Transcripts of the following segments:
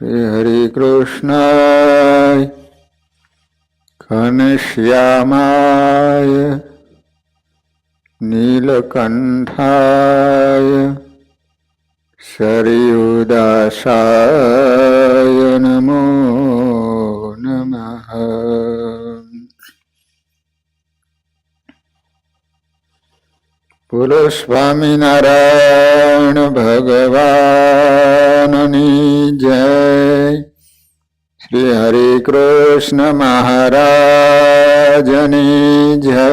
શ્રી હરિ કૃષ્ણાય ઘનશ્યામાય નીલકંઠાય સરયુદાસાય નમો નમઃ. બોલો સ્વામિનારાયણ ભગવાનની જય. શ્રી હરિ કૃષ્ણ મહારાજની જય.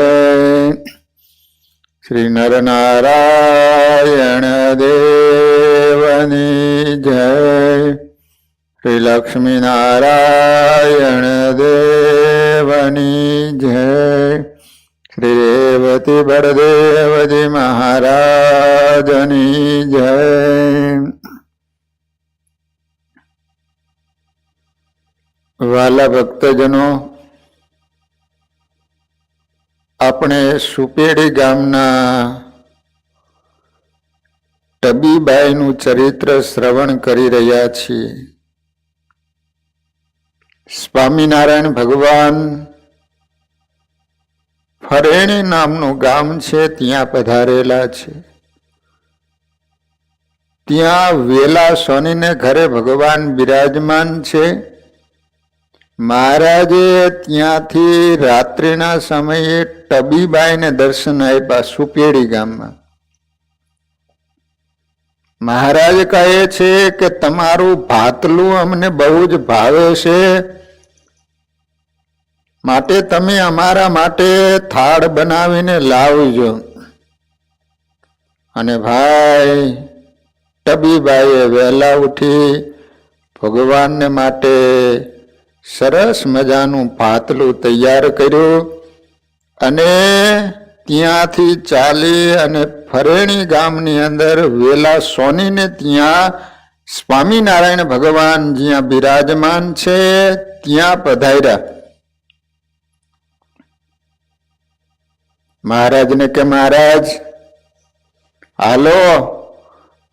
શ્રી નરનારાયણ દેવની જય. શ્રી લક્ષ્મીનારાયણ દેવની જય. શ્રી રેવતી બળદેવજી મહારાજની જય. વાલા ભક્તજનો, આપણે સુપેડી ગામના ટબીબાઈનું ચરિત્ર શ્રવણ કરી રહ્યા છીએ. સ્વામિનારાયણ ભગવાન ફરેણી નામનું ગામ છે, ત્યાં પધારેલા છે. ત્યાં વેલા સોનીને ઘરે ભગવાન બિરાજમાન છે. મહારાજે ત્યાંથી રાત્રિના સમયે ટબીબાઈને દર્શન આપ્યા સુપેડી ગામમાં. મહારાજ કહે છે કે તમારું ભાતલું અમને બહુ જ ભાવે છે, માટે તમે અમારા માટે થાળ બનાવીને લાવજો. અને ભાઈ ટબીબાઈએ વહેલા ઉઠી ભગવાનને માટે સરસ મજાનું ભાતલું તૈયાર કર્યું અને ત્યાંથી ચાલી અને ફરેણી ગામની અંદર વેલા સોનીને ત્યાં સ્વામિનારાયણ ભગવાન જ્યાં બિરાજમાન છે ત્યાં પધાર્યા. મહારાજને કે મહારાજ હાલો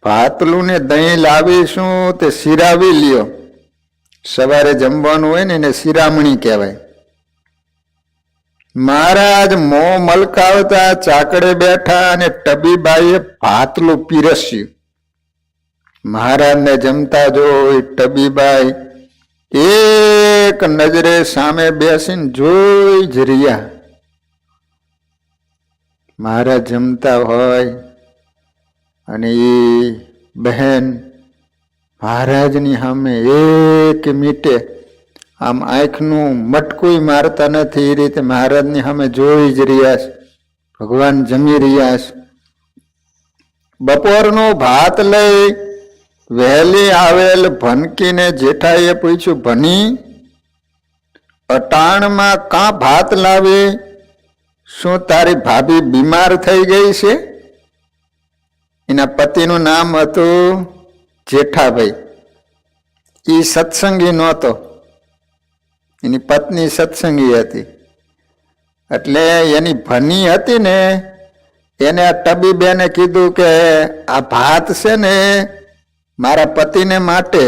ભાતલું ને દહીં લાવીશું, તે શિરાવી લ્યો. સવારે જમવાનું હોય ને એને શિરામણી કહેવાય. મહારાજ મોં મલકાવતા ચાકડે બેઠા અને ટબીબાઈએ ભાતલું પીરસ્યું. મહારાજને જમતા જોઈ ટબીબાઈ એક નજરે સામે બેસીને જોઈ જ રહ્યા. મહારાજ જમતા હોય અને એ બહેન મહારાજની સામે એક મીટે આમ આંખનું મટકું મારતા નથી, એ રીતે મહારાજની સામે જોઈ જ રહ્યા છે. ભગવાન જમી રહ્યા છે. બપોરનો ભાત લઈ વહેલી આવેલ ભનકીને જેઠાઈએ પૂછ્યું, ભની અટાણમાં કાં ભાત લાવી? શું તારી ભાભી બીમાર થઈ ગઈ છે? એના પતિનું નામ હતું જેઠાભાઈ. એ સત્સંગી નહોતો, એની પત્ની સત્સંગી હતી. એટલે એની ભની હતી ને એને આ ટબીબેને કીધું કે આ ભાત છે ને મારા પતિને માટે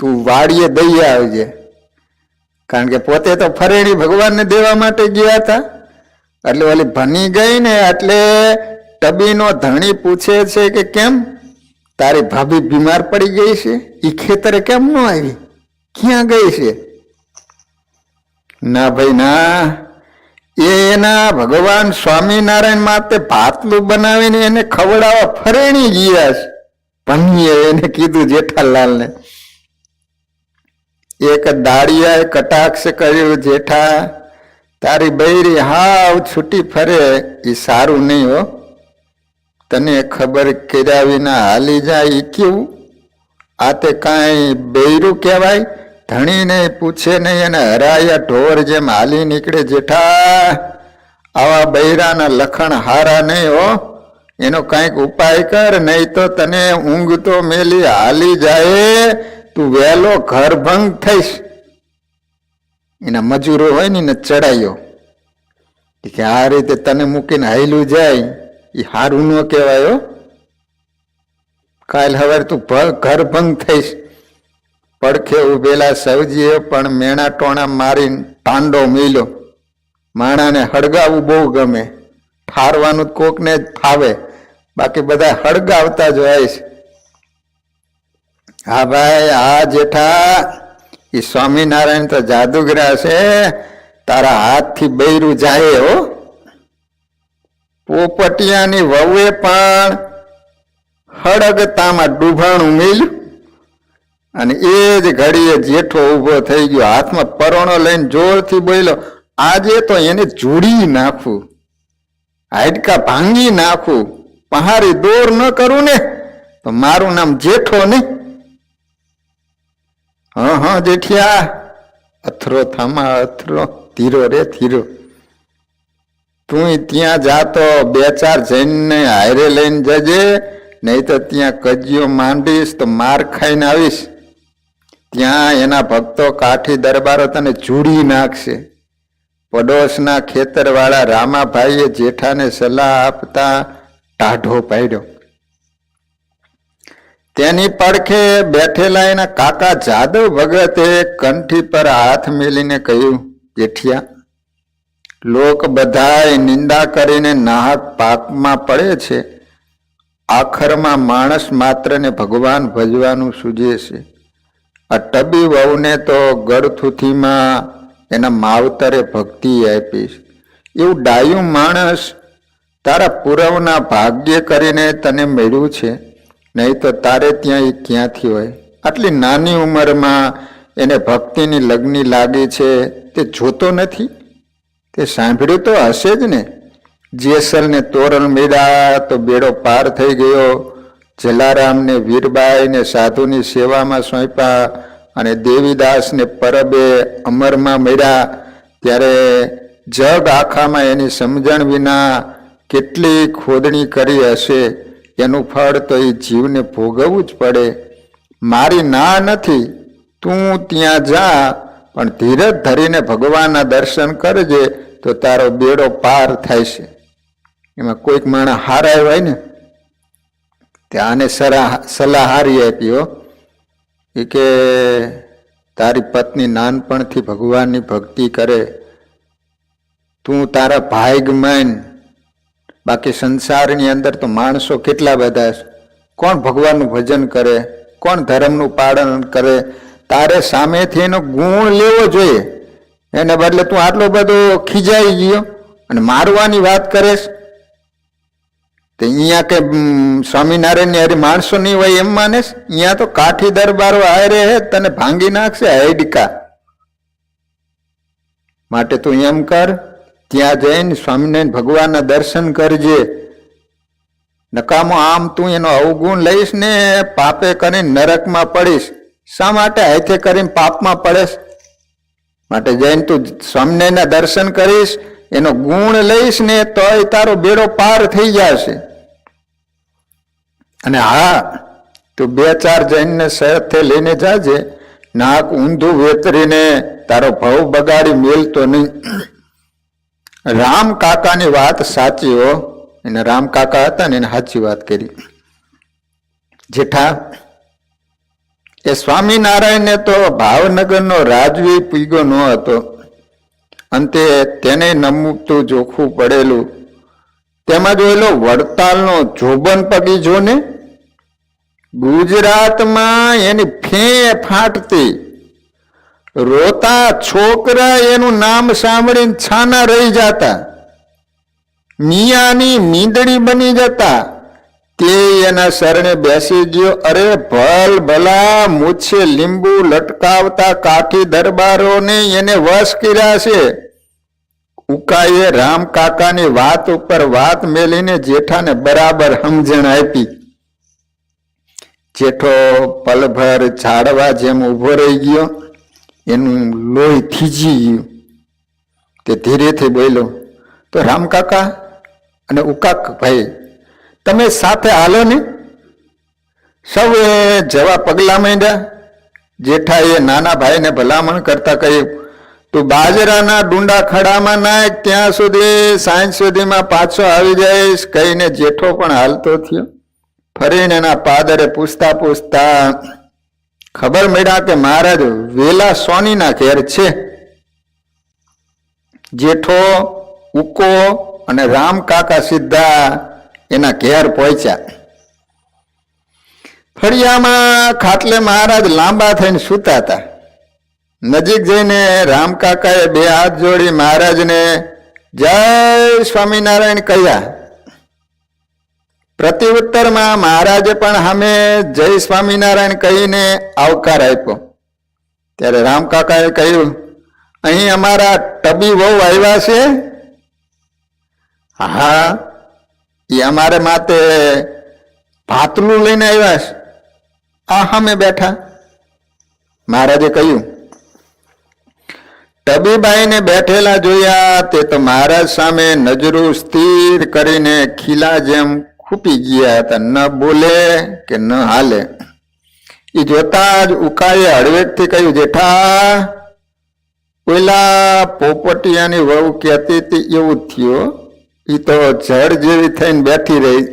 તું વાડીએ દઈ આવજે. કારણ કે પોતે તો ફરેણી ભગવાનને દેવા માટે ગયા હતા. એટલે ઓલી ભની ગઈ ને એટલે ટબીનો ધણી પૂછે છે કે કેમ તારી ભાભી બીમાર પડી ગઈ છે? એ ખેતરે કેમ ન આવી? ક્યાં ગઈ છે? ના ભાઈ ના, એના ભગવાન સ્વામિનારાયણ માટે ભાતલું બનાવીને એને ખવડાવવા ફરેણી ગયા છે. ભનીએ એને કીધું જેઠાલાલને. એક દાડિયાએ કટાક્ષ કર્યું, જેઠા તારી બૈરી હાવ છૂટી ફરે એ સારું નહીં હો. તને ખબર કર્યા વિના હાલી જાય એ કેવું? આ તે કાંઈ બૈરું કહેવાય? ધણીને પૂછે નહીં અને હરાયા ઢોર જેમ હાલી નીકળે. જેઠા આવા બૈરાના લખણ હારા નહીં હો. એનો કાંઈક ઉપાય કર, નહીં તો તને ઊંઘ તો મેલી હાલી જાય, તું વહેલો ઘર ભંગ થઈશ. એના મજૂરો હોય ને એને ચડાયો કે આ રીતે તને મૂકીને હાયલું જાય એ સારું ન કહેવાય. કાલ હવે તું ઘર ભંગ થઈશ. પડખે ઉભેલા સૌજીએ પણ મેણા ટોણા મારી ટાંડો મેલ્યો. માણાને હળગાવવું બહુ ગમે, ઠારવાનું કોકને જ ફાવે, બાકી બધા હળગાવતા જ હોય છે. હા ભાઈ, આ જેઠા એ સ્વામિનારાયણ તો જાદુગરા છે, તારા હાથથી બૈરું જાય હો. પોપટિયાની વહુએ પણ હળગતામાં ડૂભાણું મેલ્યું અને એ જ ઘડીએ જેઠો ઊભો થઈ ગયો, હાથમાં પરોણો લઈને જોરથી બોલ્યો, આજે તો એને જોડી નાખું, હાડકા ભાંગી નાખું, પહારી દોર ન કરું ને તો મારું નામ જેઠો ને. હા જેઠિયા, અથરો થામા અથરો, ધીરો રે ધીરો. તું ત્યાં જાતો 2-4 જઈને હારે લઈને જજે, નહીં તો ત્યાં કજિયો માંડીશ તો માર ખાઈને આવીશ. ત્યાં એના ભક્તો કાઠી દરબારો તને જુડી નાખશે. પડોશના ખેતરવાળા રામાભાઈએ જેઠાને સલાહ આપતા ટાઢો પાડ્યો. તેની પડખે બેઠેલા એના કાકા જાદવ ભગતે કંઠી પર હાથ મેલીને કહ્યું, જેઠિયા, લોક બધાય નિંદા કરીને નાહક પાપમાં પડે છે. આખરમાં માણસ માત્રને ભગવાન ભજવાનું સૂજે છે. આ ટબી વહુને તો ગળથુથીમાં એના માવતરે ભક્તિ આપીશ. એવું ડાયું માણસ તારા પૂરવના ભાગ્ય કરીને તને મળ્યું છે, નહીં તો તારે ત્યાં એ ક્યાંથી હોય. આટલી નાની ઉંમરમાં એને ભક્તિની લગ્ની લાગી છે, તે જોતો નથી? તે સાંભળ્યું તો હશે જ ને. જેસલને તોરણ મેળ્યા તો બેડો પાર થઈ ગયો. જલારામને વીરબાઈને સાધુની સેવામાં સોંપ્યા અને દેવીદાસને પરબે અમરમાં મળ્યા ત્યારે જગ આખામાં એની સમજણ વિના કેટલી ખોદણી કરી હશે, એનું ફળ તો એ જીવને ભોગવવું જ પડે. મારી ના નથી, તું ત્યાં જા, પણ ધીરજ ધરીને ભગવાનના દર્શન કરજે તો તારો બેડો પાર થાય છે. એમાં કોઈક માણસ હારાય હોય ને, ત્યાંને સલાહ હારી આપી, એ કે તારી પત્ની નાનપણથી ભગવાનની ભક્તિ કરે, તું તારા ભાઈગ માન. બાકી સંસારની અંદર તો માણસો કેટલા બધા છે, કોણ ભગવાનનું ભજન કરે, કોણ ધર્મનું પાલન કરે. તારે સામેથી એનો ગુણ લેવો જોઈએ, એને બદલે તું આટલો બધો ખીજાઈ ગયો અને મારવાની વાત કરે. તો અહીંયા કે સ્વામિનારાયણની હારે માણસો નહીં હોય એમ માને? અહીંયા તો કાઠી દરબારો હારે હે, તને ભાંગી નાખશે હાડકા. માટે તું એમ કર, ત્યાં જઈને સ્વામિનારાયણ ભગવાનના દર્શન કરજે. નકામો આમ તું એનો અવગુણ લઈશ ને પાપે કરીને નરકમાં પડીશ. શા માટે હાથે કરીને પાપમાં પડેશ? માટે જઈને તું સ્વામિનારાયણના દર્શન કરીશ, એનો ગુણ લઈશ ને તોય તારો બેડો પાર થઈ જશે. અને હા, તું 2-4 જઈને સાથે લઈને જાજે, નાક ઊંધું વેતરીને તારો ભવ બગાડી મેલતો નહીં. રામ કાકાની વાત સાચી હો. એને રામ કાકા હતા ને એને સાચી વાત કરી. જેઠા, એ સ્વામિનારાયણને તો ભાવનગરનો રાજવી પૂગ્યો ન હતો. અંતે તેને નમતું જોખવું પડેલું. તેમાં જોયેલો વડતાલનો જોબન પગીજો ને, ગુજરાતમાં એની ફે ફાટતી. રોતા છોકરા એનું નામ સાંભળીને છાના રહી જતા, મિયાની મીંદડી બની જતા. તે એના શરણે બેસી ગયો. અરે ભલ ભલા મૂછે લીંબુ લટકાવતા કાઠી દરબારોને એને વશ કર્યા છે. ઉકાએ રામ કાકાની વાત ઉપર વાત મેલીને જેઠાને બરાબર સમજણ આપી. જેઠો પલભર ઝાડવા જેમ ઉભો રહી ગયો, એનું લોહી થીજી ગયું. તે ધીરેથી બોલ્યો, તો રામ કાકા અને ઉકા ભાઈ, તમે સાથે હાલો ને. સૌએ જવા પગલા માંડ્યા. જેઠાએ નાના ભાઈને ભલામણ કરતા કહ્યું, તું બાજરાના ડુંડા ખડામાં નાખ, ત્યાં સુધી સાંજ સુધીમાં પાછો આવી જઈશ. કહીને જેઠો પણ હાલતો થયો. ફરીને એના પાદરે પૂછતા પૂછતા ખબર મળ્યા કે મહારાજ વેલા સોનીના ઘેર છે. જેઠો, ઉકો અને રામ કાકા સીધા એના ઘેર પહોંચ્યા. ફળિયામાં ખાટલે મહારાજ લાંબા થઈને સૂતા હતા. નજીક જઈને રામ કાકાએ બે હાથ જોડી મહારાજને જય સ્વામિનારાયણ કહ્યા. પ્રત્યુત્તરમાં મહારાજે પણ સામે જય સ્વામિનારાયણ કહીને આવકાર આપ્યો. ત્યારે રામ કાકાએ કહ્યું, અહીં અમારા ટબી વહુ આવ્યા છે. હા, એ અમારે માટે ભાતલું લઈને આવ્યા છે. આ સામે બેઠા. મહારાજે કહ્યું. ટબીબાઈને બેઠેલા જોયા તે તો મહારાજ સામે નજરો સ્થિર કરીને ખીલા જેમ ખૂપી ગયા હતા. ન બોલે કે ન હાલે. એ જોતા જ ઉકાએ હળવેકથી કહ્યું, જેઠા, પેલા પોપટિયાની વહુ કહેતી હતી એવું જ થયું. એ તો જળ જેવી થઈને બેઠી રહી.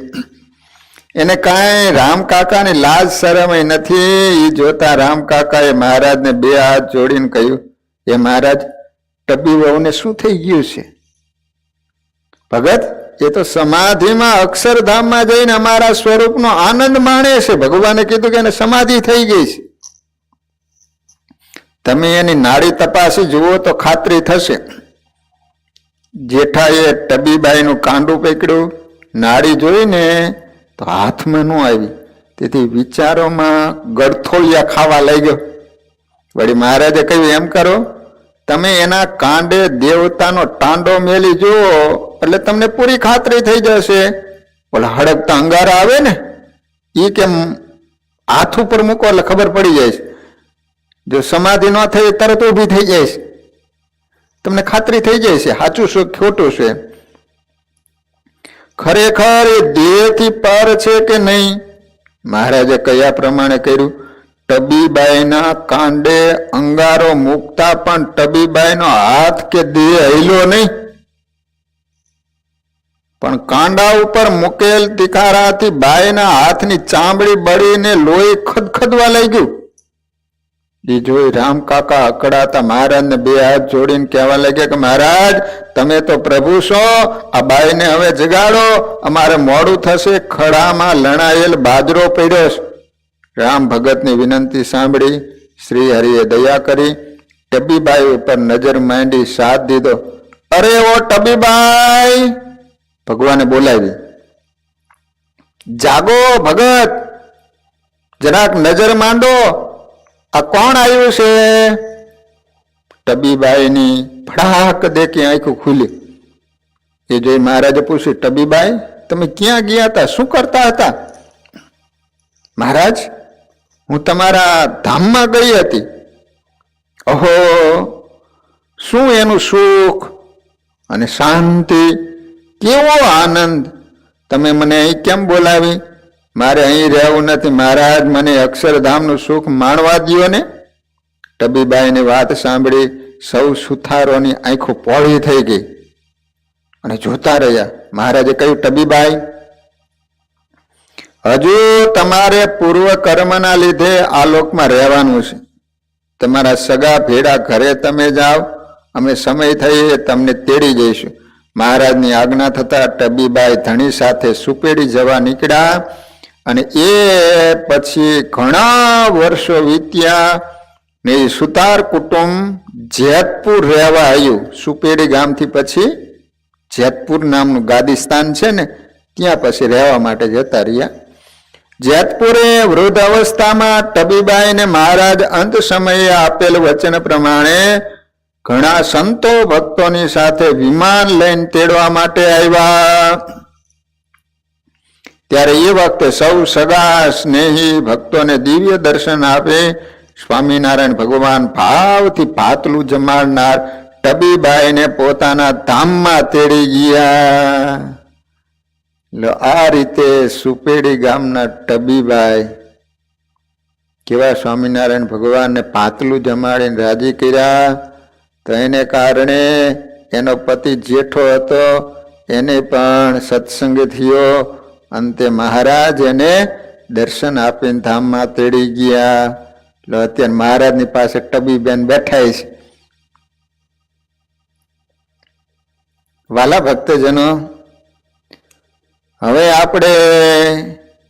એને કાંઈ રામ કાકાની લાજ શરમ નથી. એ જોતા રામ કાકાએ મહારાજને બે હાથ જોડીને કહ્યું, એ મહારાજ, ટબી વહુને શું થઈ ગયું છે? ભગત, એ તો સમાધિમાં અક્ષરધામમાં જઈને અમારા સ્વરૂપનો આનંદ માણે છે. ભગવાને કીધું કે એને સમાધિ થઈ ગઈ છે. તમે એની નાડી તપાસી જુઓ તો ખાતરી થશે. જેઠાએ ટબીબાઈનું કાંડું પકડ્યું. નાડી જોઈને તો હાથમાં ન આવી. તેથી વિચારોમાં ગળથોળિયા ખાવા લાગ્યો. વળી મહારાજે કહ્યું, એમ કરો, તમે એના કાંડે દેવતાનો ટાંડો મેલી જુઓ એટલે તમને પૂરી ખાતરી થઈ જશે. ઓલા હડકતા અંગારા આવે ને, એ કેમ હાથ ઉપર મૂકો એટલે ખબર પડી જાય છે. જો સમાધિ ન થઈ તરત ઊભી થઈ જાય છે. તમને ખાતરી થઈ જાય છે સાચું શું ખોટું છે. ખરેખર એ દેહથી પર છે કે નહીં? મહારાજે કયા પ્રમાણે કર્યું? ટબીબાઈના કાંડે અંગારો મૂકતા પણ ટબીબાઈનો હાથ કે દેહ હિલ્યો નહીં, પણ કાંડા ઉપર મૂકેલ તિખારાથી બાઈના હાથની ચામડી બળીને લોહી ખદખદવા લાગ્યું. એ જોઈ રામ કાકા અકળાતા મહારાજને બે હાથ જોડીને કહેવા લાગ્યા કે મહારાજ, તમે તો પ્રભુ છો, આ બાઈને હવે જગાડો, અમારે મોડું થશે. ખડામાં લણાયેલ બાજરો પડ્યો છે. રામ ભગતની વિનંતી સાંભળી શ્રી હરિએ દયા કરી ટબીબાઈ ઉપર નજર માંડી સાથ દીધો. અરે ઓ ટબીબાઈ, ભગવાને બોલાવી, જાગો ભગત, જરાક નજર માંડો, આ કોણ આવ્યું છે? ટબીબાઈની ફડાક દેખી આંખો ખુલી. એ જોઈ મહારાજે પૂછ્યું, ટબીબાઈ, તમે ક્યાં ગયા હતા? શું કરતા હતા? મહારાજ, હું તમારા ધામમાં ગઈ હતી. ઓહો, શું એનું સુખ અને શાંતિ, કેવો આનંદ! તમે મને અહીં કેમ બોલાવી? મારે અહીં રહેવું નથી મહારાજ, મને અક્ષરધામનું સુખ માણવા દ્યો ને. ટબીબાઈની વાત સાંભળી સૌ સુથારોની આંખો પોળી થઈ ગઈ અને જોતા રહ્યા. મહારાજે કહ્યું, ટબીબાઈ, હજુ તમારે પૂર્વ કર્મના લીધે આ લોકમાં રહેવાનું છે. તમારા સગા ભેડા ઘરે તમે જાઓ, અમે સમય થઈએ તમને તેડી જઈશું. મહારાજની આજ્ઞા થતા ટબીબાઈ ધણી સાથે સુપેડી જવા નીકળ્યા. અને એ પછી ઘણા વર્ષો વીત્યા ને એ સુતાર કુટુંબ જેતપુર રહેવા આવ્યું. સુપેડી ગામથી પછી જેતપુર નામનું ગાદીસ્તાન છે ને, ત્યાં પછી રહેવા માટે જતા રહ્યા. જેતપુરે વૃદ્ધ અવસ્થામાં ટબીબાઈને મહારાજ અંત સમયે આપેલ વચન પ્રમાણે ઘણા સંતો ભક્તોની સાથે વિમાન લઈને તેડવા માટે આવ્યા. ત્યારે એ વખતે સૌ સગા સ્નેહી ભક્તોને દિવ્ય દર્શન આપે સ્વામિનારાયણ ભગવાન ભાવથી ભાતલું જમાડનાર ટબીબાઈને પોતાના ધામમાં તેડી ગયા. આ રીતે સુપેડી ગામના ટબીબાઈ કેવા સ્વામિનારાયણ ભગવાનને ભાતલું જમાડીને રાજી કર્યા. તો એને કારણે એનો પતિ જેઠો હતો, એને પણ સત્સંગ થયો. અંતે મહારાજ એને દર્શન આપીને ધામમાં તેડી ગયા. એટલે અત્યારે મહારાજની પાસે ટબીબેન બેઠા છે. વાલા ભક્તજનો, હવે આપણે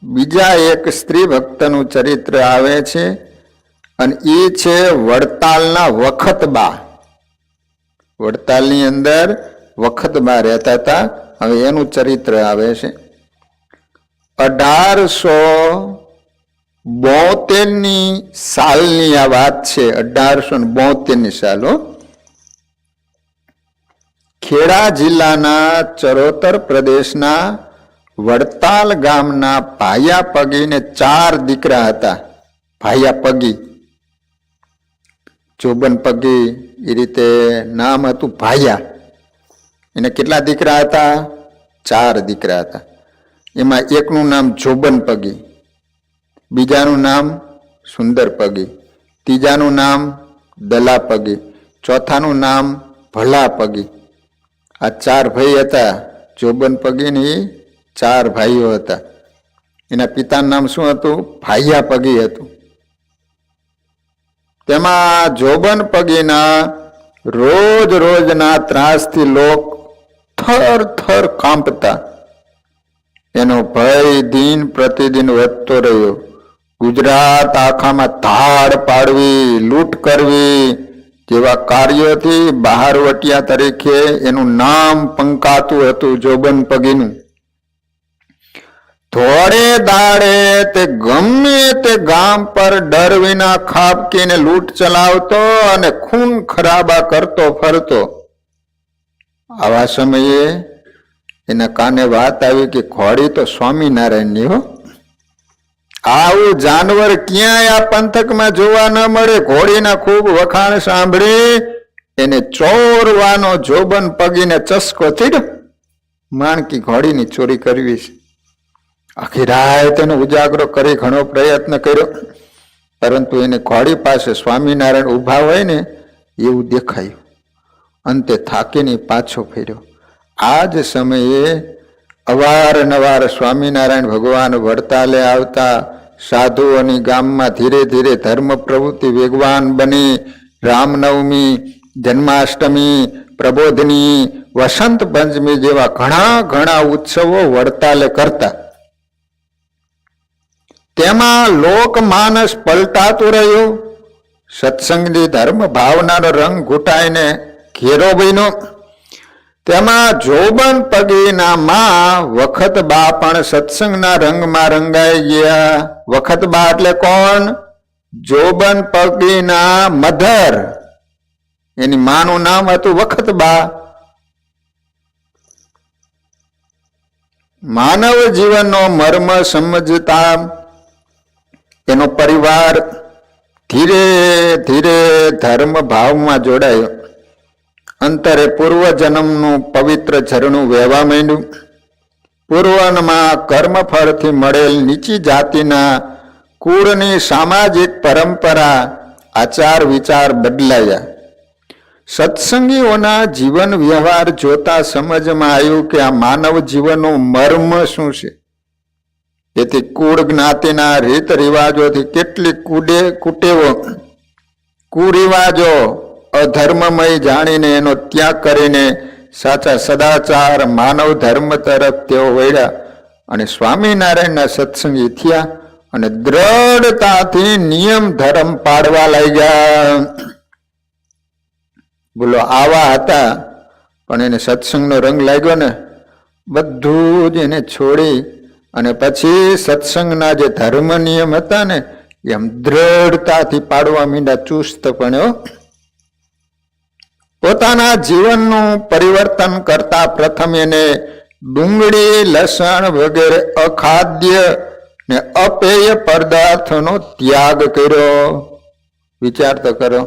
બીજા એક સ્ત્રી ભક્તનું ચરિત્ર આવે છે અને એ છે વડતાલના વખતબા. વડતાલની અંદર વખતબા રહેતા હતા. હવે એનું ચરિત્ર આવે છે. 1872 સાલની આ વાત છે. 1872 સાલો. ખેડા જિલ્લાના ચરોતર પ્રદેશના વડતાલ ગામના ભાયા પગીને 4 દીકરા હતા. ભાયા પગી, જોબન પગી, એ રીતે નામ હતું ભાયા. એને કેટલા દીકરા હતા? 4 દીકરા હતા. એમાં એકનું નામ જોબન પગી, બીજાનું નામ સુંદર પગી, ત્રીજાનું નામ દલા પગી, ચોથાનું નામ ભલા પગી. આ 4 ભાઈ હતા. જોબન પગીની 4 ભાઈઓ હતા. એના પિતાનું નામ શું હતું? ભાયા પગી હતું. તેમાં જોબન પગીના રોજના ત્રાસથી લોક થર થર કાંપતા. એનો ભય દિન પ્રતિદિન વધતો રહ્યો. ગુજરાત આખામાં ધાડ પાડવી, લૂંટ કરવી જેવા કાર્યોથી બહારવટિયા તરીકે એનું નામ પંકાતું હતું જોબન પગીનું. થોડે દાડે તે ગમે તે ગામ પર ડર વિના ખાબકીને લૂંટ ચલાવતો અને ખૂન ખરાબા કરતો ફરતો. આવા સમયે એના કાને વાત આવી કે ઘોડી તો સ્વામિનારાયણની હો, આવું જાનવર ક્યાંય આ પંથકમાં જોવા ન મળે. ઘોડીના ખૂબ વખાણ સાંભળી એને ચોરવાનો જોબન પગીને ચસ્કો થયો. માણકી ઘોડીની ચોરી કરવી છે. આખી રાત એને ઉજાગરો કરી ઘણો પ્રયત્ન કર્યો, પરંતુ એને ઘોડી પાસે સ્વામિનારાયણ ઊભા હોય ને એવું દેખાયું. અંતે થાકીને પાછો ફેર્યો. આ જ સમયે અવારનવાર સ્વામિનારાયણ ભગવાન વડતાલે આવતા. સાધુઓની ગામમાં ધીરે ધીરે ધર્મ પ્રવૃત્તિ વેગવાન બની. રામનવમી, જન્માષ્ટમી, પ્રબોધની, વસંત પંચમી જેવા ઘણા ઉત્સવો વડતાલે કરતા. તેમાં લોકમાનસ પલટાતું રહ્યું. સત્સંગની ધર્મ ભાવનાનો રંગ ઘૂંટાઈને ઘેરો બન્યો. તેમાં જોબન પગીના માં વખતબા પણ સત્સંગના રંગમાં રંગાઈ ગયા. વખતબા એટલે કોણ? જોબન પગીના મધર. એની માનું નામ હતું વખતબા. માનવ જીવનનો મર્મ સમજતા એનો પરિવાર ધીરે ધીરે ધર્મ ભાવમાં જોડાયો. અંતરે પૂર્વ જન્મનું પવિત્ર ઝરણું વહેવા માંડ્યું. પૂર્વમાં કર્મફળથી મળેલ નીચી જાતિના કુળની સામાજિક પરંપરા, આચાર વિચાર બદલાયા. સત્સંગીઓના જીવન વ્યવહાર જોતા સમજમાં આવ્યું કે આ માનવ જીવનનો મર્મ શું છે. તેથી કુળ જ્ઞાતિના રીત રિવાજોથી કેટલીક કુટેવો, કુરિવાજો અધર્મમય જાણીને એનો ત્યાગ કરીને સાચા સદાચાર માનવ ધર્મ તરફ તેઓ વળ્યા અને સ્વામિનારાયણના સત્સંગી થયા અને દ્રઢતાથી નિયમ ધર્મ પાડવા લાગ્યા. બોલો, આવા હતા પણ એને સત્સંગનો રંગ લાગ્યો ને, બધું જ એને છોડી અને પછી સત્સંગના જે ધર્મ નિયમ હતા ને એમ દ્રઢતાથી પાડવા માંડ્યા, ચુસ્તપણે. પોતાના જીવનનું પરિવર્તન કરતા પ્રથમ એને ડુંગળી, લસણ વગેરે અખાદ્ય ને અપેય પદાર્થોનો ત્યાગ કર્યો. વિચાર તો કરો,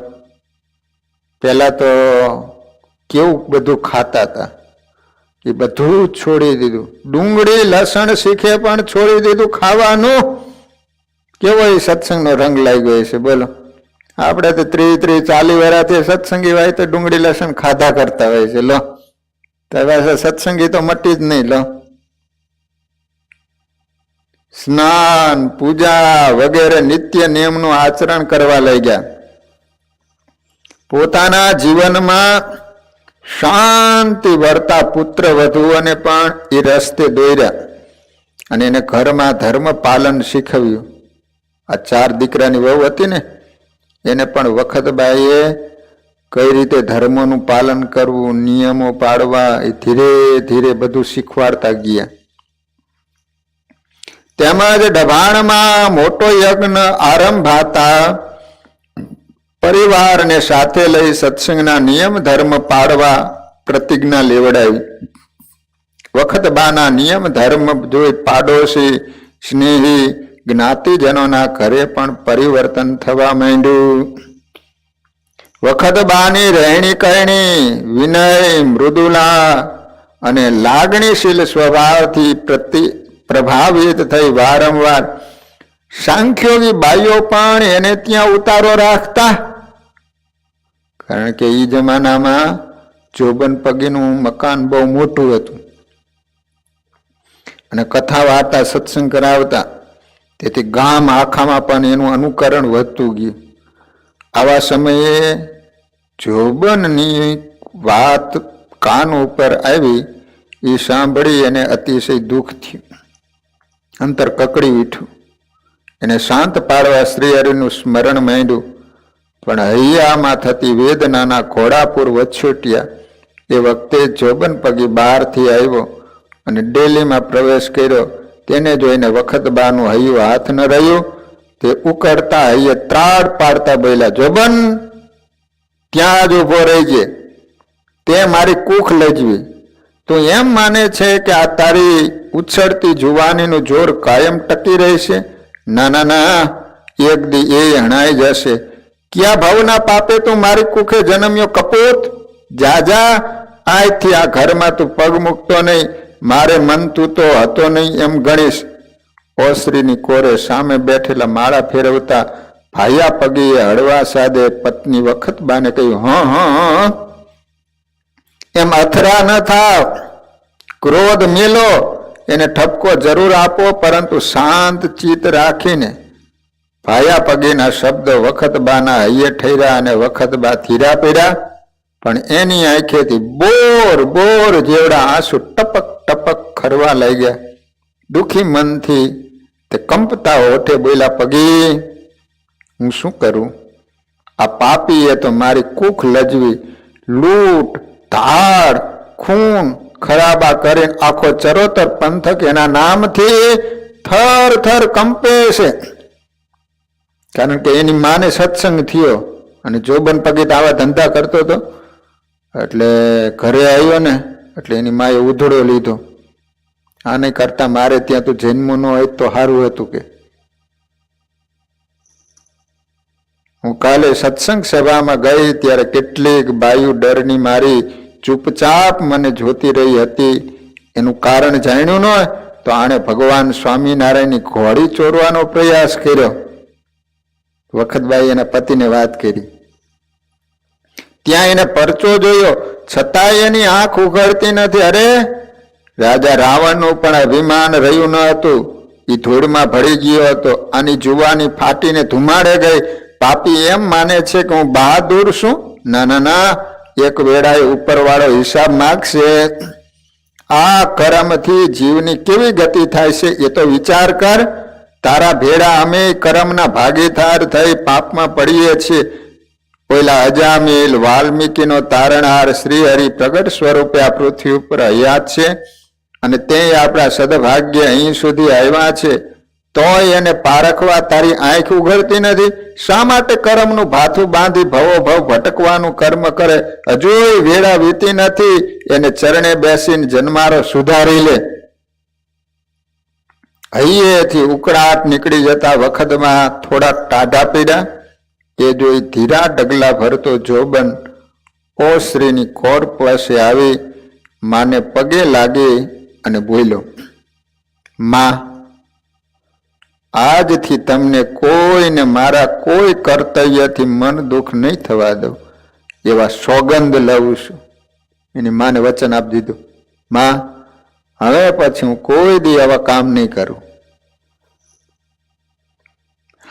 પહેલા તો કેવું બધું ખાતા હતા, એ બધું છોડી દીધું. ડુંગળી લસણ શીખે પણ છોડી દીધું ખાવાનું. કેવો એ સત્સંગનો રંગ લાગ્યો છે બોલો. આપણે તો 30-40 વર્ષથી સત્સંગી હોય તો ડુંગળી લસણ ખાધા કરતા હોય છે. લો તો સત્સંગી તો મટી જ નહીં. લો, સ્નાન પૂજા વગેરે નિત્ય નિયમનું આચરણ કરવા લાગ્યા. પોતાના જીવનમાં શાંતિ વર્તા પુત્ર વધુઓને પણ એ રસ્તે દોર્યા અને એને ઘરમાં ધર્મ પાલન શીખવ્યું. આ 4 દીકરાની વહુ હતી ને, એને પણ વખતબાઈએ કઈ રીતે ધર્મોનું પાલન કરવું, નિયમો પાડવા, એ ધીરે ધીરે બધું શીખવાડતા ગયા. તેમજ ડભાણમાં મોટો યજ્ઞ આરંભાતા પરિવારને સાથે લઈ સત્સંગના નિયમ ધર્મ પાડવા પ્રતિજ્ઞા લેવડાવી. વખતબાના નિયમ ધર્મ જોઈ પાડોશી, સ્નેહી, જ્ઞાતિજનોના ઘરે પણ પરિવર્તન થવા માંડ્યું. વખતબાની રહેણી કરણી વિનય, મૃદુલા અને લાગણીશીલ સ્વભાવથી પ્રભાવિત થઈ વારંવાર સાંખ્યોગી બાઈઓ પણ એને ત્યાં ઉતારો રાખતા. કારણ કે એ જમાનામાં જોબન પગીનું મકાન બહુ મોટું હતું અને કથા વાર્તા સત્સંગ કરાવતા, તેથી ગામ આખામાં પણ એનું અનુકરણ વધતું ગયું. આવા સમયે જોબનની વાત કાન ઉપર આવી, એ સાંભળી એને અતિશય દુઃખ થયું, અંતર કકડી ઉઠ્યું. એને શાંત પાડવા શ્રી હરિનું સ્મરણ માંડ્યું, પણ હૈયામાં થતી વેદનાના ઘોડાપુર વછોટ્યા. એ વખતે જોબન પગી બહારથી આવ્યો અને ડેલીમાં પ્રવેશ કર્યો. તેને જોઈને વખતબાનું હૈયું હાથ ન રહ્યું. તે ઉકળતા હૈયે ત્રાડ પાડતા બોલ્યા, જોબન, ત્યાં જ ઉભો રહીજે, તે મારી કૂખ લજવી. તું એમ માને છે કે આ તારી ઉછળતી જુવાનીનું જોર કાયમ ટકી રહેશે? ના ના ના, એક દી એ હણાઈ જશે. ક્યાં ભાવના પાપે તું મારી કુખે જન્મ્યો કપૂત? જા જા, આજથી આ ઘરમાં તું પગ મૂકતો નહીં. મારે મન તું તો હતો નહીં એમ ગણીશ. ઓસરીની કોરે સામે બેઠેલા માળા ફેરવતા ભાયા પગીએ હળવા સાદે પત્ની વખતબાને કહ્યું, હ એમ અથરા ન થાવ, ક્રોધ મેલો, એને ઠપકો જરૂર આપો, પરંતુ શાંત ચિત્ત રાખીને. ભાયા પગીના શબ્દ વખતબાના હૈયે ઠર્યા અને વખતબા થીરા પડ્યા, પણ એની આંખેથી બોર બોર જેવડા આંસુ ટપક ટપક ખરવા લાગ્યા. દુઃખી મનથી તે કંપતા હોઠે બોલ્યા, પગી, હું શું કરું? આ પાપીએ તો મારી કૂખ લજવી, લૂંટ, ધાડ, ખૂન, ખરાબા કરીને આખો ચરોતર પંથક એના નામથી થર થર કંપે છે. કારણ કે એની માને સત્સંગ થયો અને જોબન પગીત આવા ધંધા કરતો હતો, એટલે ઘરે આવ્યો ને એટલે એની માએ ઉધડો લીધો. આને કરતા મારે ત્યાં તો જન્મ ન હોય તો સારું હતું. કે હું કાલે સત્સંગ સભામાં ગઈ ત્યારે કેટલીક બાયુ ડરની મારી ચૂપચાપ મને જોતી રહી હતી. એનું કારણ જાણ્યું ન હોય તો આણે ભગવાન સ્વામિનારાયણની ઘોડી ચોરવાનો પ્રયાસ કર્યો. વખતબાઈ એના પતિને વાત કરી. ત્યાં એને પરચો જોયો, છતાંય એની આંખ ઉઘડતી નથી. અરે, રાજા રાવણનું પણ અભિમાન રહ્યું ન હતું, એ ધૂળમાં ભળી ગયો હતો. આની જુવાની ફાટીને ધુમાડે ગઈ. પાપી એમ માને છે કે હું બહાદુર છું? ના ના ના, એક વેળાએ ઉપરવાળો હિસાબ માગશે. આ કર્મથી જીવની કેવી ગતિ થાય છે એ તો વિચાર કર. તારા ભેડા અમે કર્મના ભાગીદાર થઈ પાપમાં પડીએ છીએ. પેલા અજામિલ, વાલ્મીકીનો તારણહાર શ્રી હરિ પ્રગટ સ્વરૂપે આ પૃથ્વી ઉપર હયાત છે અને તે આપણા સદભાગ્ય અહીં સુધી આવ્યા છે, તોય એને પારખવા તારી આંખ ઉઘડતી નથી. શા માટે કર્મનું ભાથું બાંધી ભવો ભવ ભટકવાનું કર્મ કરે? હજુય વેળા વીતી નથી. એને ચરણે બેસીને જન્મારો સુધારી લે. હૈયેથી ઉકળાટ નીકળી જતા વખતમાં થોડાક ટાઢા પીડ્યા. એ જોઈ ધીરા ડગલા ભરતો જોબન ઓશ્રીની કોર પાસે આવી માને પગે લાગી અને બોલ્યો, માં, આજથી તમને કોઈને મારા કોઈ કર્તવ્યથી મન દુઃખ નહીં થવા દઉં એવા સોગંદ લઉં છું. એની માને વચન આપી દીધું, માં, હવે પછી હું કોઈ દી આવા કામ નહીં કરું.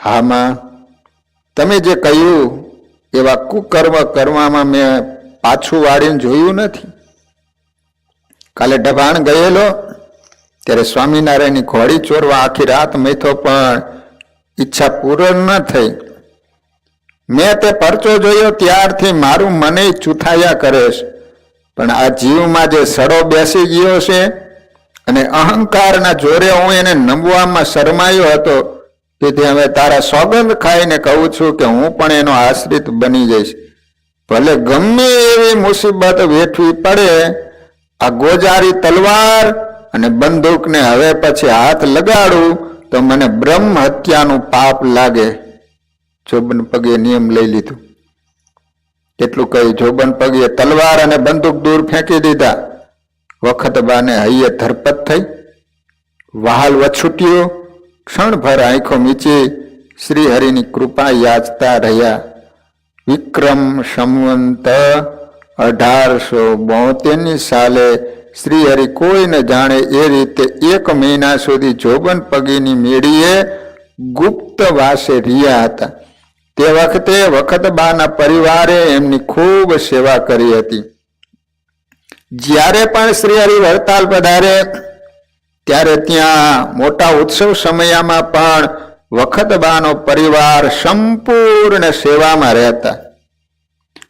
હા માં, તમે જે કહ્યું એવા કુકર્મ કરવામાં મેં પાછું વાળીને જોયું નથી. કાલે ડભાણ ગયેલો ત્યારે સ્વામિનારાયણની ઘોડી ચોરવા આખી રાત મેથો પણ ઈચ્છા પૂર્ણ ન થઈ. મેં તે પરચો જોયો ત્યારથી મારું મને ચૂથાયા કરે છે. પણ આ જીવમાં જે સડો બેસી ગયો છે અને અહંકારના જોરે હું એને નમવામાં શરમાયો હતો, તેથી હવે તારા સોગંદ ખાઈને કહું છું કે હું પણ એનો આશ્રિત બની જઈશ. ભલે ગમે એવી મુસીબત વેઠવી પડે, આ ગોજારી તલવાર અને બંદૂકને હવે પછી હાથ લગાડું તો મને બ્રહ્મ હત્યાનું પાપ લાગે. જોબન પગે નિયમ લઈ લીધું. એટલું કહી જોબન પગે તલવાર અને બંદૂક દૂર ફેંકી દીધા. વખત બાને હૈયે ધરપત થઈ, વહાલ વછૂટ્યો. ક્ષણભર આંખો મીચી શ્રીહરિની કૃપા યાચતા રહ્યા. વિક્રમ સંવંત 1872 સાલે શ્રીહરિ કોઈ ન જાણે એ રીતે 1 મહિના સુધી જોબન પગીની મેળીએ ગુપ્ત વાસે રહ્યા હતા. તે વખતે વખતબાના પરિવારે એમની ખૂબ સેવા કરી હતી. જ્યારે પણ શ્રીહરિ વડતાલ પધારે ત્યારે ત્યાં મોટા ઉત્સવ સમયમાં પણ વખતબાનો પરિવાર સંપૂર્ણ સેવામાં રહેતા.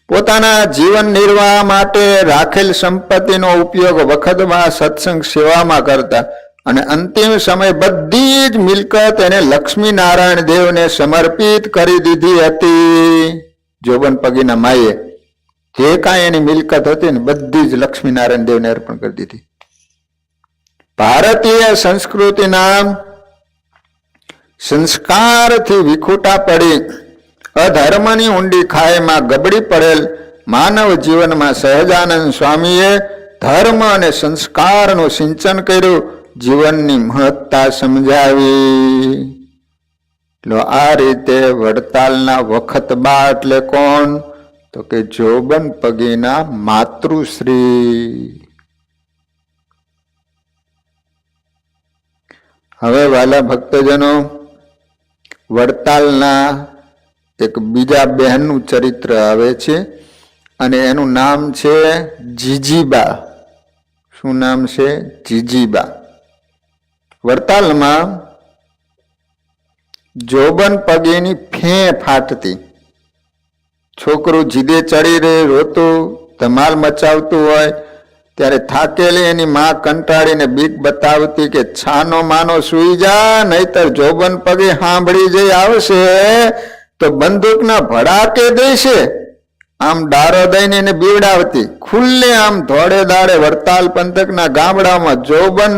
પોતાના જીવન નિર્વાહ માટે રાખેલ સંપત્તિનો ઉપયોગ વખતબા સત્સંગ સેવામાં કરતા અને અંતિમ સમય બધી જ મિલકત એને લક્ષ્મી નારાયણ દેવને સમર્પિત કરી દીધી હતી. જોબન પગીના માએ જે કાંઈ એની મિલકત હતી ને બધી જ લક્ષ્મી નારાયણ દેવને અર્પણ કરી દીધી. ભારતીય સંસ્કૃતિના સંસ્કારથી વિખૂટા પડી અધર્મની ઊંડી ખાઈમાં ગબડી પડેલ માનવ જીવનમાં સહજાનંદ સ્વામીએ ધર્મ અને સંસ્કારનું સિંચન કર્યું, જીવનની મહત્તા સમજાવી. આ રીતે વડતાલના વખતબા એટલે કોણ? તો કે જોબન પગીના માતૃશ્રી. હવે વાલા ભક્તજનો, વડતાલના એક બીજા બહેનનું ચરિત્ર આવે છે અને એનું નામ છે જીજીબા. શું નામ છે? જીજીબા. વડતાલમાં જોબન પગીની ફેં ફાટતી. છોકરું જીદે ચડી રહે, રોતું, ધમાલ મચાવતું હોય ત્યારે થાકેલી એની માં કંટાળીને બીક બતાવતી કે છાનો માનો સુઈ જા, નહીતર જોબન પગે સાંભળી જઈ આવશે તો બંદૂકના ભડાકે દેશે. આમ ડારો દઈને એને બીવડાવતી. ખુલ્લે આમ ધોળે દાડે વડતાલ પંથકના ગામડામાં જોબન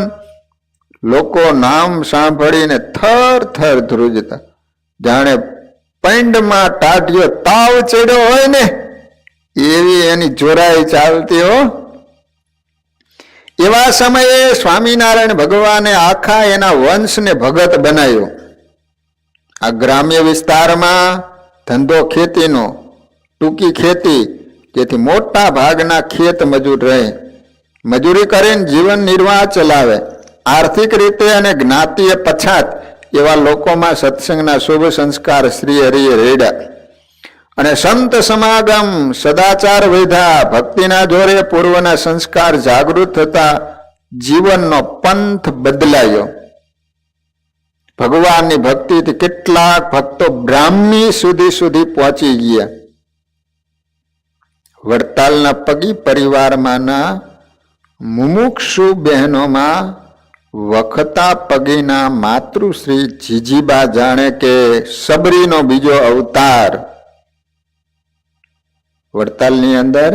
લોકો નામ સાંભળીને થર થર ધ્રુજતા, જાણે પૈંડમાં ટાઢિયો તાવ ચડ્યો હોય ને એવી એની જોરાઈ ચાલતી હો. એવા સમયે સ્વામિનારાયણ ભગવાને આખા એના વંશને ભગત બનાવ્યો. આ ગ્રામ્ય વિસ્તારમાં ધંધો ખેતીનો, ટૂંકી ખેતી, જેથી મોટા ભાગના ખેત મજૂર રહે, મજૂરી કરીને જીવન નિર્વાહ ચલાવે. આર્થિક રીતે અને જ્ઞાતિય પછાત એવા લોકોમાં સત્સંગના શુભ સંસ્કાર શ્રી હરિએ રેડ્યા અને સંત સમાગમ, સદાચાર વધ્યા. ભક્તિના જોરે પૂર્વના સંસ્કાર જાગૃત થતા જીવનનો પંથ બદલાયો. ભગવાનની ભક્તિથી કેટલાક ભક્તો બ્રાહ્મી સુધી પહોંચી ગયા. વડતાલના પગી પરિવારમાંના મુમુક્ષુ બહેનોમાં વખતા પગીના માતૃશ્રી જીજીબા જાણે કે સબરીનો બીજો અવતાર. વડતાલની અંદર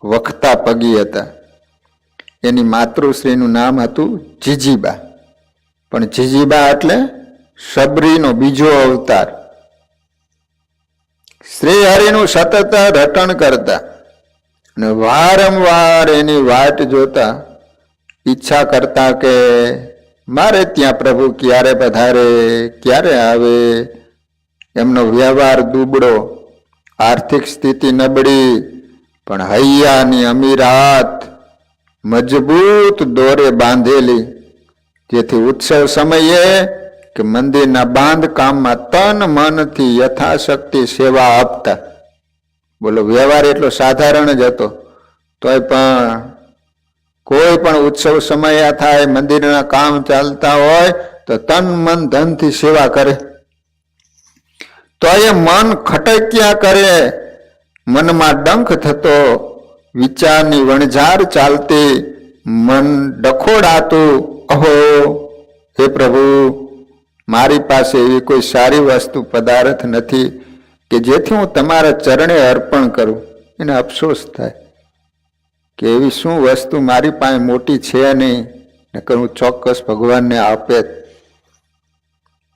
વખતા પગી હતા. એની માતૃશ્રીનું નામ હતું જીજીબા. પણ જીજીબા એટલે સબરીનો બીજો અવતાર. શ્રી હરિનું સતત રટણ કરતા અને વારંવાર એની વાટ જોતા, ઈચ્છા કરતા કે મારે ત્યાં પ્રભુ ક્યારે પધારે, ક્યારે આવે. એમનો વ્યવહાર દુબળો, આર્થિક સ્થિતિ નબળી, પણ હૈયાની અમીરાત મજબૂત દોરે બાંધેલી, જેથી ઉત્સવ સમયે કે મંદિરના બાંધકામમાં તન મનથી યથાશક્તિ સેવા આપતા. બોલો, વ્યવહાર એટલો સાધારણ જ હતો, તોય પણ કોઈ પણ ઉત્સવ સમય થાય, મંદિરના કામ ચાલતા હોય તો તન મન ધનથી સેવા કરે. તો એ મન ખટક્યા કરે, મનમાં ડંખ થતો, વિચારની વણઝાર ચાલતી, મન ડખોડાતું. અહો હે પ્રભુ, મારી પાસે એવી કોઈ સારી વસ્તુ પદાર્થ નથી કે જેથી હું તમારા ચરણે અર્પણ કરું. એને અફસોસ થાય કે એવી શું વસ્તુ મારી પાસે મોટી છે નહીં, નકર હું ચોક્કસ ભગવાનને આપે.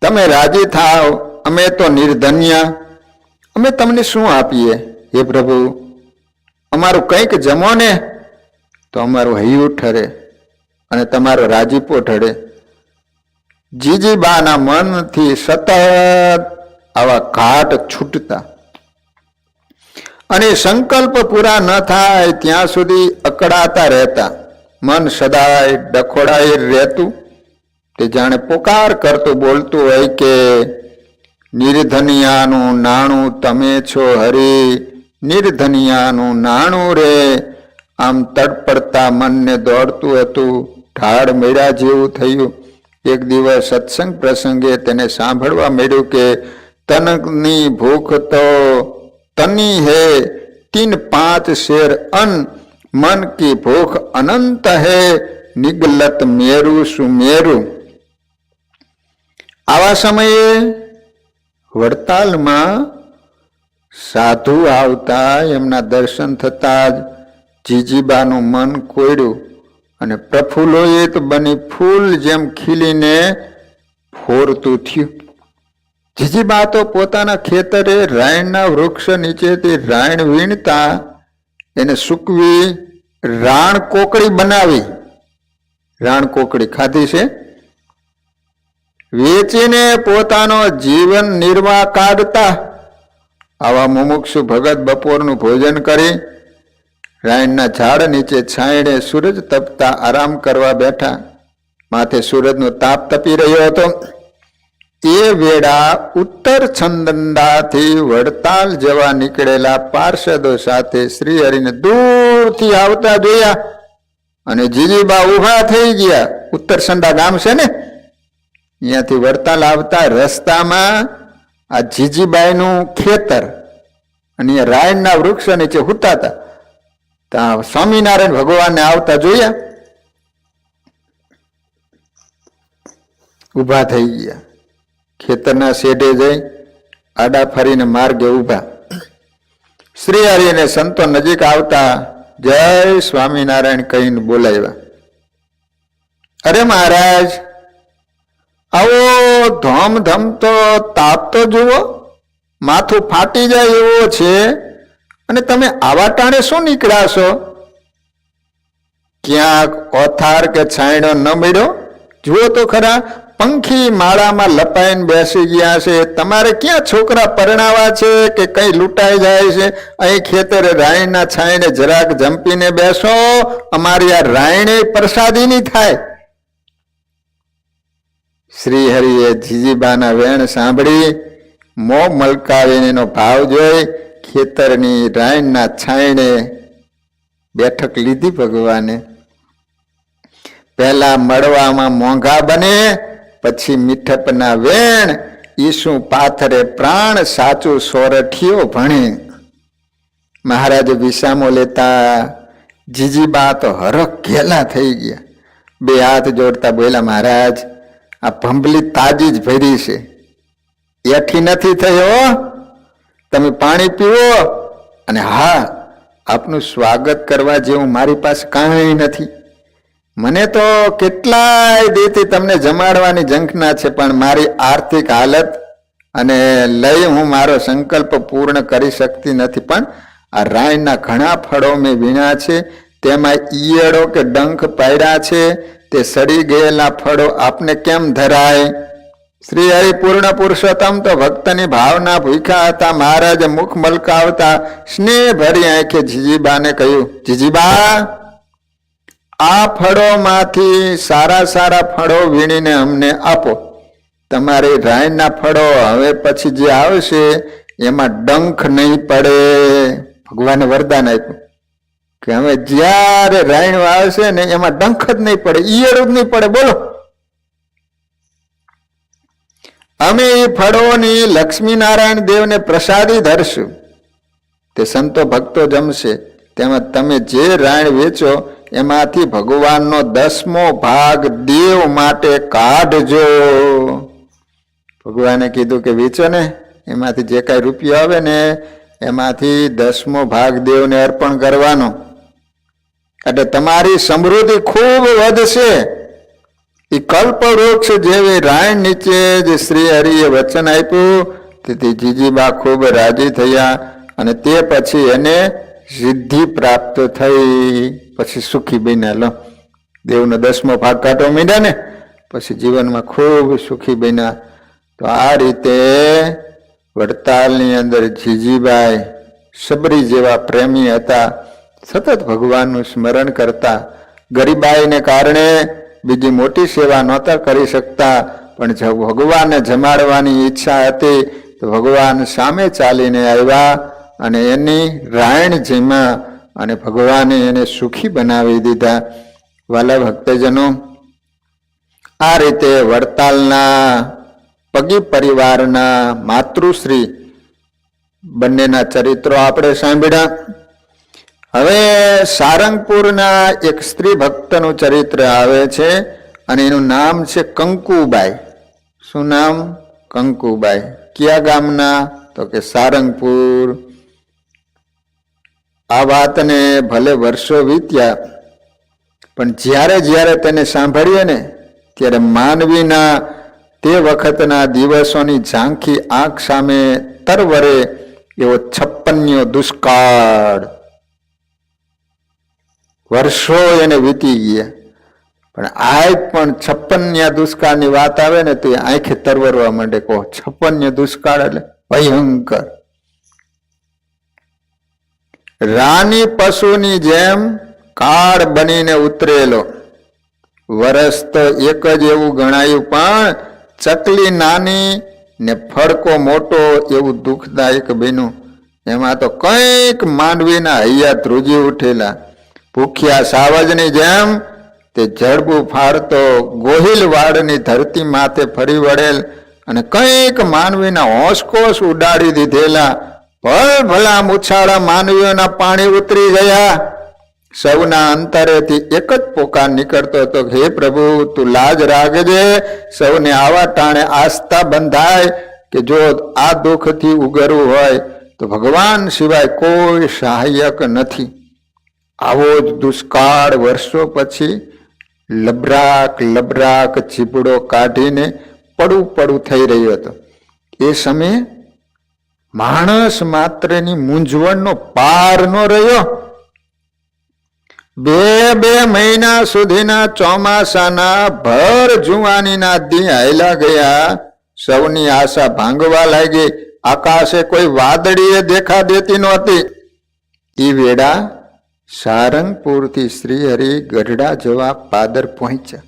તમે રાજી થાવ, અમે તો નિર્ધન્યા, અમે તમને શું આપીએ હે પ્રભુ? અમારું કંઈક જમો ને તો અમારું હૈયું ઠરે અને તમારો રાજીપો ઠરે. જીજીબાના મનથી સતત આવા ઘાટ છૂટતા અને સંકલ્પ પૂરા ન થાય ત્યાં સુધી અકળાતા રહેતા. મન સદાય ડખોડાઈ રહેતું. તે જાણે પોકાર કરતું બોલતું હોય કે નિર્ધનિયાનું નાણું તમે છો હરી, નિર્ધનિયાનું નાણું રે. આમ તડપડતા મનને દોડતું હતું, ઢાળ મેળા જેવું થયું. એક દિવસ સત્સંગ પ્રસંગે તેને સાંભળવા મળ્યું કે તનની ભૂખ તો તની હે, 3-5 શેર અન્ન, મન કી ભૂખ અનંત હે, નિગલત મેરુ સુમેરુ. આવા સમયે વડતાલમાં સાધુ આવતા, એમના દર્શન થતા જ જીજીબાનું મન કોયડું અને પ્રફુલ્લિત બની ફૂલ જેમ ખીલીને ફોરતું થયું. જીજીબા તો પોતાના ખેતરે રાયણના વૃક્ષ નીચેથી રાયણ વીણતા એને સૂકવી રાણ કોકડી બનાવી. રાણ કોકડી ખાધી છે, વેચીને પોતાનો જીવન નિર્વાહ કાઢતા. આવા મુમુક્ષુ ભગત બપોરનું ભોજન કરી રાયણના ઝાડ નીચે છાંયડે સૂરજ તપતા આરામ કરવા બેઠા. માથે સૂરજનો તાપ તપી રહ્યો હતો. એ વેળા ઉત્તર છંદંડાથી વડતાલ જવા નીકળેલા પાર્ષદો સાથે શ્રી હરિને દૂરથી આવતા જોયા અને જીજીબા ઉભા થઈ ગયા. ઉત્તર છંડા ગામ છે ને, અહીંયાથી વડતાલ આવતા રસ્તામાં આ જીજીબાઈનું ખેતર અને રાયણના વૃક્ષ નીચે હુતા હતા. ત્યાં સ્વામિનારાયણ ભગવાનને આવતા જોયા, ઉભા થઈ ગયા. ખેતરના શેઢે જઈ આડા ફરીને માર્ગે ઉભા. શ્રી હરિને સંતો નજીક આવતા જય સ્વામિનારાયણ કહીને બોલાવ્યા. અરે મહારાજ, આવો ધોમધમ તો તાપ તો જુઓ, માથું ફાટી જાય એવો છે, અને તમે આવા ટાણે શું નીકળ્યા છો? ક્યાંક ઓથાર કે છાંયડો ન મળ્યો? જુઓ તો ખરા, પંખી માળામાં લપાઈને બેસી ગયા છે. તમારે ક્યાં છોકરા પરણાવા છે કે કઈ લૂંટાઈ જાય છે? અહીં ખેતરે રાયણના છાંયડે જરાક જંપીને બેસો, અમારી આ રાયણે પ્રસાદીની થાય. શ્રી હરિએ જીજીબાના વેણ સાંભળી મોં મલકાવીને એનો ભાવ જોઈ ખેતરની રાયણના છાંયડે બેઠક લીધી. ભગવાને પહેલા મળવામાં મોંઘા બને, પછી મીઠપના વેણ. ઈસુ પાથરે પ્રાણ, સાચું સોરઠિયો ભણે. મહારાજ વિસામો લેતા જીજીબા તો હરખ ઘેલા થઈ ગયા. બે હાથ જોડતા બોલ્યા, મહારાજ, આ ભંભલી તાજી જ ભરી છે, એઠી નથી થયો. તમે પાણી પીવો, અને હા, આપનું સ્વાગત કરવા જેવું મારી પાસે કાંઈ નથી. મને તો કેટલાય દેથી તમને જમાડવાની ઝંખના છે, પણ મારી આર્થિક હાલત અને લઈ હું મારો સંકલ્પ પૂર્ણ કરી શકતી નથી. પણ આ રાયના ઘણા ફળો મેં વીણ્યા છે, તેમાં ઈયળો કે ડંખ પાડ્યા છે. તે સડી ગયેલા ફળો આપને કેમ ધરાય? શ્રી હરિ પૂર્ણ પુરુષોત્તમ તો ભક્તની ભાવના ભૂખ્યા હતા. મહારાજે મુખ મલકાવતા સ્નેહ ભરી આંખે જીજીબાને કહ્યું, જીજીબા, આ ફળોમાંથી સારા સારા ફળો વીણીને અમને આપો. તમારી રાયના ફળો હવે પછી જે આવશે એમાં ડંખ નહીં પડે. ભગવાને વરદાન આપ્યું કે હવે જ્યારે રાયણ આવશે ને એમાં ડંખ જ નહીં પડે, ઈયળ જ નહીં પડે. બોલો, અમે એ ફળોની લક્ષ્મીનારાયણ દેવને પ્રસાદી ધરશું, તે સંતો ભક્તો જમશે. તેમાં તમે જે રાયણ વેચો એમાંથી ભગવાનનો 10મો ભાગ દેવ માટે કાઢજો. ભગવાને કીધું કે વેચો ને, એમાંથી જે કાંઈ રૂપિયો આવે ને એમાંથી 10મો ભાગ દેવને અર્પણ કરવાનો, એટલે તમારી સમૃદ્ધિ ખૂબ વધશે. એ કલ્પવૃક્ષ જેવી રાયણ નીચે જે શ્રી હરિએ વચન આપ્યું તેથી જીજીબા ખૂબ રાજી થયા અને તે પછી એને સિદ્ધિ પ્રાપ્ત થઈ. પછી સુખી બન્યા. લો, દેવનો 10મો ભાગ કાઢવા માંડ્યા ને પછી જીવનમાં ખૂબ સુખી બન્યા. તો આ રીતે વડતાલની અંદર જીજીબાઈ સબરી જેવા પ્રેમી હતા, સતત ભગવાનનું સ્મરણ કરતા. ગરીબાઈને કારણે બીજી મોટી સેવા નહોતા કરી શકતા, પણ જો ભગવાનને જમાડવાની ઈચ્છા હતી તો ભગવાન સામે ચાલીને આવ્યા અને એની રાયણ જીમાં અને ભગવાને એને સુખી બનાવી દીધા. વાલા ભક્તજનો, આ રીતે વડતાલના પગી પરિવારના માતૃશ્રી બંનેના ચરિત્રો આપણે સાંભળ્યા. હવે સારંગપુરના એક સ્ત્રી ભક્તનું ચરિત્ર આવે છે અને એનું નામ છે કંકુબાઈ. શું નામ? કંકુબાઈ. કયા ગામના? તો કે સારંગપુર. આ વાતને ભલે વર્ષો વીત્યા, પણ જ્યારે જ્યારે તેને સાંભળીએ ને ત્યારે માનવીના તે વખતના દિવસોની ઝાંખી આંખ સામે તરવરે એવો 56યો દુષ્કાળ. વર્ષો એને વીતી ગયા, પણ આજ પણ 56યા દુષ્કાળની વાત આવે ને તો એ આંખે તરવરવા માંડે. કહો 56યો દુષ્કાળ એટલે ભયંકર. રાની પશુની જેમ કાળ બનીને ઉતરેલો. વરસ તો એક જ એવું ગણાયું, પણ ચકલી નાની ને ફડકો મોટો એવું દુઃખદાયક બન્યું. એમાં તો કંઈક માનવીના હૈયા ધ્રુજી ઉઠેલા. ભૂખ્યા સાવજની જેમ તે જડબું ફાડતો ગોહિલ વાડની ધરતી માથે ફરી વળેલ અને કંઈક માનવીના હોંશકોશ ઉડાડી દીધેલા. ભલ ભલા મુછાળા માનવીઓના પાણી ઉતરી ગયા. સૌના અંતરેથી એક જ પોકાર નીકળતો હતો, હે પ્રભુ તું લાજ રાખજે. સૌને આવા ટાણે આસ્થા બંધાય કે જો આ દુઃખથી ઉગરવું હોય તો ભગવાન સિવાય કોઈ સહાયક નથી. આવો જ દુષ્કાળ વર્ષો પછી લબરાક લબરાક ચીપડો કાઢીને પડું પડું થઈ રહ્યો હતો. એ સમયે માણસ માત્રની મૂંઝવણનો પાર ન રહ્યો. બે મહિના સુધીના ચોમાસાના ભર જુવાનીના દી હાયલા ગયા. સૌની આશા ભાંગવા લાગી. આકાશે કોઈ વાદળીએ દેખા દેતી નહોતી. એ વેળા સારંગપુરથી શ્રીહરિ ગઢડા જવા પાદર પહોંચ્યા.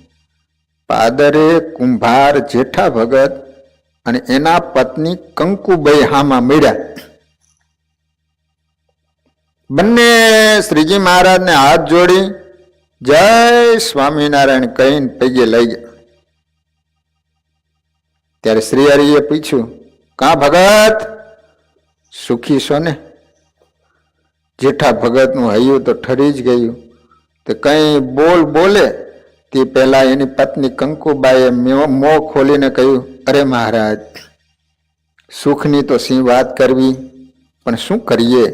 પાદરે કુંભાર જેઠા ભગત અને એના પત્ની કંકુબાઈ હામાં મળ્યા. બંને શ્રીજી મહારાજને હાથ જોડી જય સ્વામિનારાયણ કહીને પગે લઈ ગયા. ત્યારે શ્રીહરિએ પૂછ્યું, કા ભગત સુખી છો ને? જેઠા ભગતનું હૈયું તો ઠરી જ ગયું. તે કઈ બોલે તે પહેલા એની પત્ની કંકુબાઈએ મોં ખોલીને કહ્યું, અરે મહારાજ, સુખની તો સી વાત કરવી, પણ શું કરીએ?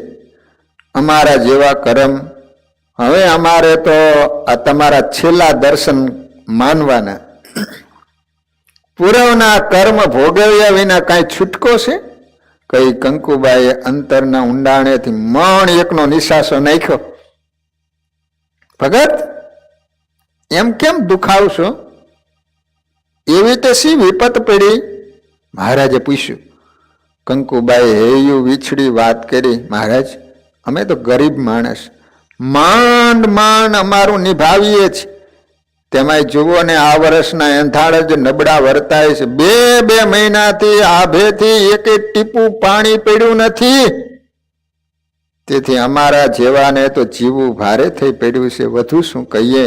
અમારા જેવા કરમ. હવે અમારે તો આ તમારા છેલ્લા દર્શન માનવાના. પૂર્વના કર્મ ભોગવ્યા વિના કાંઈ છૂટકો છે? કઈ કંકુબાઈએ અંતરના ઊંડાણેથી મણ એકનો નિશાસો નાખ્યો. ભગત એમ કેમ દુખાવશો? એવી તે સી વિપત પડી? મહારાજે પૂછ્યું. કંકુબાઈએ હૈયું વીછડી વાત કરી, મહારાજ અમે તો ગરીબ માણસ, માંડ માંડ અમારું નિભાવીએ છીએ. તેમાંય જુઓ ને આ વર્ષના એંધાણ જ નબળા વર્તાય છે. 2 મહિનાથી આભેથી એક ટીપું પાણી પડ્યું નથી. તેથી અમારા જેવાને તો જીવવું ભારે થઈ પડ્યું છે. વધુ શું કહીએ?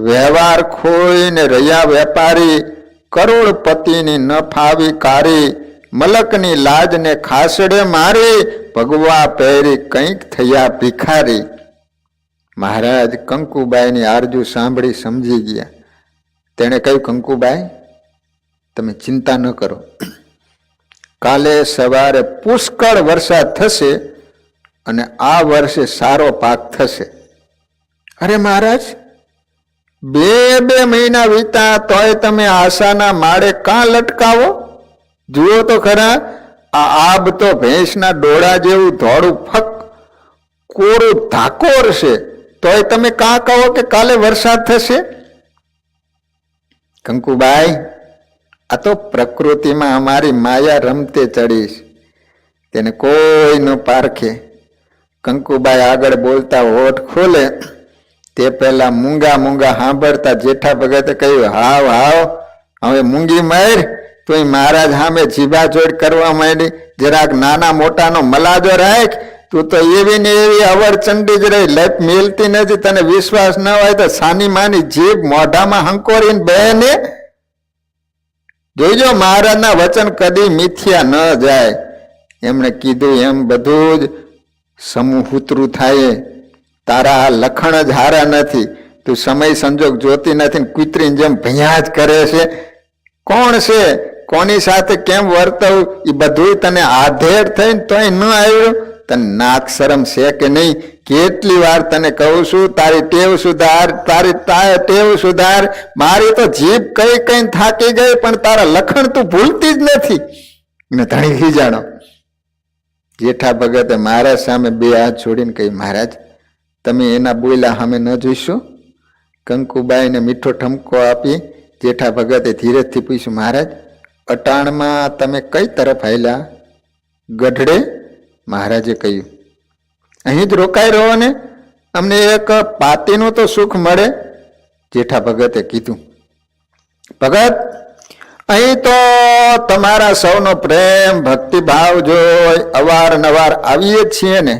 વ્યવહાર ખોઈને રહ્યા વેપારી, કરોડપતિની ન ફાવી કારી, મલકની લાજને ખાસડે મારી, ભગવા પહેરી કંઈક થયા ભિખારી. મહારાજ કંકુબાઈની આરજુ સાંભળી સમજી ગયા. તેણે કહ્યું, કંકુબાઈ તમે ચિંતા ન કરો, કાલે સવારે પુષ્કળ વરસાદ થશે અને આ વર્ષે સારો પાક થશે. અરે મહારાજ, 2 મહિના વીતા તોય તમે આશાના માળે કાં લટકાવો? જુઓ તો ખરા, આ આબ તો ભેંસના ડોળા જેવું ધોળું ફક કોરું ધાકોર છે, તોય તમે કાં કહો કે કાલે વરસાદ થશે? કંકુબાઈ, આ તો પ્રકૃતિમાં અમારી માયા રમતે ચડી છે, તેને કોઈ ન પારખે. કંકુબાઈ આગળ બોલતા હોઠ ખોલે તે પહેલા મૂંગા સાંભળતા જેઠા ભગતે કહ્યું, હાવ હાવ હવે મૂંગી માર, તો મહારાજ સામે જીભા જોડ કરવા માંડી. જરાક નાના મોટાનો મલાજો રાખ, તું તો એવી ને એવી અવર ચંડી જ રહી, લપ મેલતી નથી. તને વિશ્વાસ ન હોય તો સાની માની જીભ મોઢામાં હંકોરીને બેને જોઈજો, મહારાજના વચન કદી મિથ્યા ન જાય. એમણે કીધું એમ બધું જ સમૂહૂતરું થાય. તારા આ લખણ જ હારા નથી, તું સમય સંજોગ જોતી નથી, કૂતરીની જેમ ભૈયા જ કરે છે. કોણ છે, કોની સાથે કેમ વર્તવું, એ બધું તને આધેડ થઈને તોય ન આવ્યું. તને નાક શરમ છે કે નહીં? કેટલી વાર તને કહું છું, તારી ટેવ સુધાર, તારી ટેવ સુધાર. મારી તો જીભ કઈ થાકી ગઈ, પણ તારા લખણ તું ભૂલતી જ નથી. ને ધણી ખીજાણો. જેઠા ભગતે મહારાજ સામે 2 હાથ જોડીને કહી, મહારાજ તમે એના બોયલા સામે ન જોઈશો? કંકુબાઈને મીઠો ઠમકો આપી જેઠા ભગતે ધીરેજથી પૂછ્યું, મહારાજ અટાણમાં તમે કઈ તરફ હાલ્યા? ગઢડે? મહારાજે કહ્યું, અહીં જ રોકાઈ રહો ને, અમને એક પાતીનું તો સુખ મળે. જેઠા ભગતે કીધું, ભગત અહીં તો તમારા સૌનો પ્રેમ ભક્તિભાવ જોઈ અવારનવાર આવીએ છીએ ને,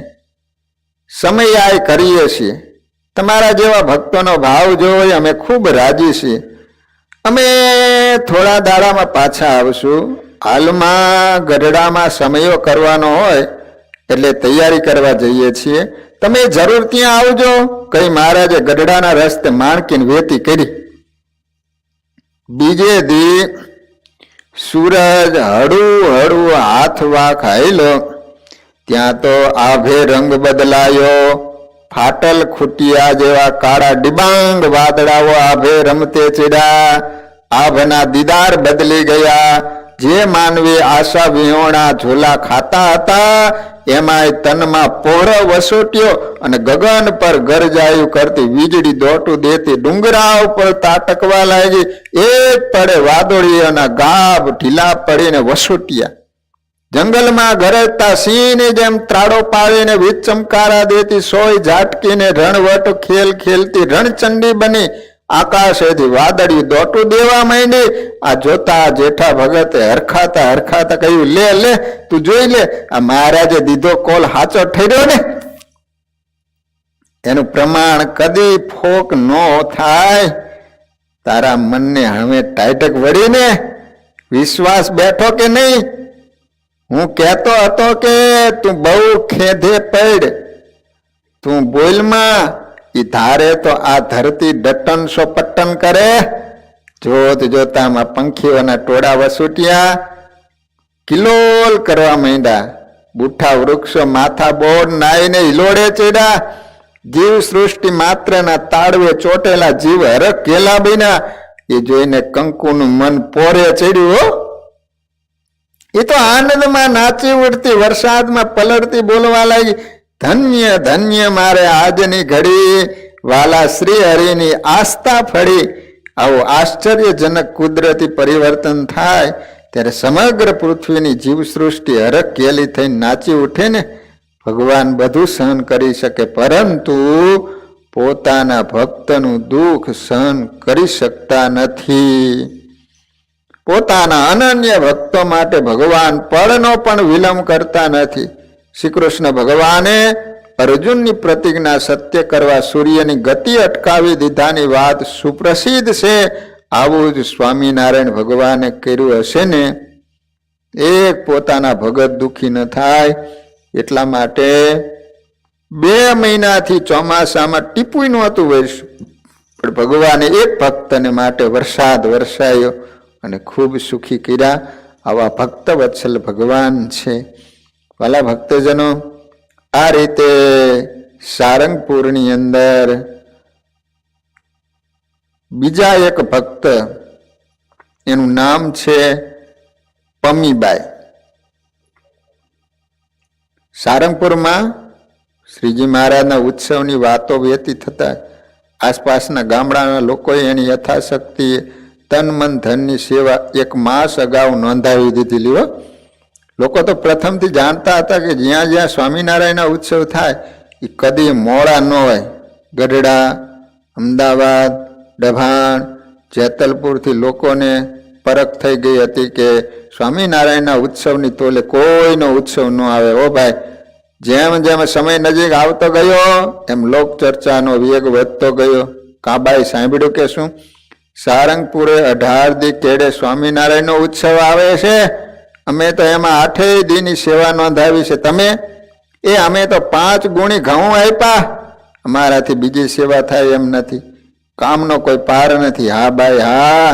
સમયાય કરીએ છીએ. તમારા જેવા ભક્તોનો ભાવ જોઈ અમે ખૂબ રાજી છીએ. અમે થોડા દાડામાં પાછા આવશું. હાલમાં ગઢડામાં સમયો કરવાનો હોય એટલે તૈયારી કરવા જઈએ છીએ. તમે જરૂર ત્યાં આવજો. કઈ મહારાજે ગઢડાના રસ્તે માણકીને વેતી કરી. બીજે દી સૂરજ હળું હાથ વાખ હાયલો, ત્યાં તો આભે રંગ બદલાયો. ફાટલ ખૂટિયા જેવા કાળા ડિબાંગ વાદળાઓ આભે રમતે ચડ્યા. આભના દીદાર બદલી ગયા. જે માનવી આશા વિહોણા ઝોલા ખાતા હતા, એમાંય તનમાં પહોળો વસોટ્યો અને ગગન પર ગરજાયું કરતી વીજળી દોટું દેતી ડુંગરા ઉપર તાટકવા લાગી. એક પડે વાદળીઓના ગાબ ઢીલા પડીને વસોટ્યા. જંગલમાં ગરજતા સિંહની જેમ ત્રાડો પાડીને વીજ ચમકારા દેતી સોય ઝાટકીને રણવટ ખેલતી રણચંડી બની આકાશેથી વાદળિયું દોટું દેવા માંડી. આ જોતા જેઠા ભગતે હરખાતા કહ્યું, લે તું જોઈ લે, આ મહારાજે દીધો કોલ હાચો ઠર્યો ને. એનું પ્રમાણ કદી ફોક નો થાય. તારા મનને હવે ટાઈટક વળીને વિશ્વાસ બેઠો કે નહીં? હું કહેતો હતો કે તું બહુ ખેધે પડ, તું બોલમાં. ઈ ધારે તો આ ધરતી ડટન પટ્ટન કરે. જોતામાં પંખીઓના ટોળા વસૂટ્યા, કિલોલ કરવા માંડ્યા. બુઠ્ઠા વૃક્ષો માથા બોર નાઈને હિલોડે ચડ્યા. જીવ સૃષ્ટિ માત્રના તાળવે ચોટેલા જીવ હરખ કેલા બન્યા. એ જોઈને કંકુનું મન પોરે ચડ્યું. એ તો આનંદમાં નાચી ઉઠતી, વરસાદમાં પલળતી બોલવા લાગી, ધન્ય ધન્ય મારે આજની ઘડી, વાલા શ્રી હરિની આસ્થા ફળી. આવું આશ્ચર્યજનક કુદરતી પરિવર્તન થાય ત્યારે સમગ્ર પૃથ્વીની જીવસૃષ્ટિ હરખ કેલી થઈને નાચી ઉઠે ને. ભગવાન બધું સહન કરી શકે, પરંતુ પોતાના ભક્તનું દુઃખ સહન કરી શકતા નથી. પોતાના અનન્ય ભક્તો માટે ભગવાન પળનો પણ વિલંબ કરતા નથી. શ્રી કૃષ્ણ ભગવાને અર્જુનની પ્રતિજ્ઞા સત્ય કરવા સૂર્યની ગતિ અટકાવી દીધાની વાત સુપ્રસિદ્ધ છે. આવું જ સ્વામિનારાયણ ભગવાને કર્યું હશે ને. એક પોતાના ભગત દુઃખી ન થાય એટલા માટે 2 મહિનાથી ચોમાસામાં ટીપું નહોતું વરસ્યું, પણ ભગવાને એક ભક્તને માટે વરસાદ વરસાયો અને ખૂબ સુખી કર્યા. આવા ભક્ત વત્સલ ભગવાન છે. વાલા ભક્તજનો, આ રીતે સારંગપુરની અંદર બીજા એક ભક્ત, એનું નામ છે પમીબાઈ. સારંગપુરમાં શ્રીજી મહારાજના ઉત્સવની વાતો વહેતી થતા આસપાસના ગામડાના લોકોએ એની યથાશક્તિ તન મન ધનની સેવા 1 માસ અગાઉ નોંધાવી દીધેલી હો. લોકો તો પ્રથમથી જાણતા હતા કે જ્યાં જ્યાં સ્વામિનારાયણના ઉત્સવ થાય એ કદી મોડા ન હોય. ગઢડા, અમદાવાદ, ડભાણ, જેતલપુરથી લોકોને પરખ થઈ ગઈ હતી કે સ્વામિનારાયણના ઉત્સવની તોલે કોઈનો ઉત્સવ ન આવે. ઓ ભાઈ, જેમ જેમ સમય નજીક આવતો ગયો એમ લોક ચર્ચાનો વેગ વધતો ગયો. કાબાઈ સાંભળ્યું કે શું સારંગપુરે 18 દી કેડે સ્વામિનારાયણનો ઉત્સવ આવે છે, અમે તો એમાં 8 દીની સેવા નોંધાવી છે. તમે અમે તો 5 ગુણી ઘઉં આપ્યા, અમારાથી બીજી સેવા થાય એમ નથી. કામનો કોઈ પાર નથી. હા ભાઈ હા,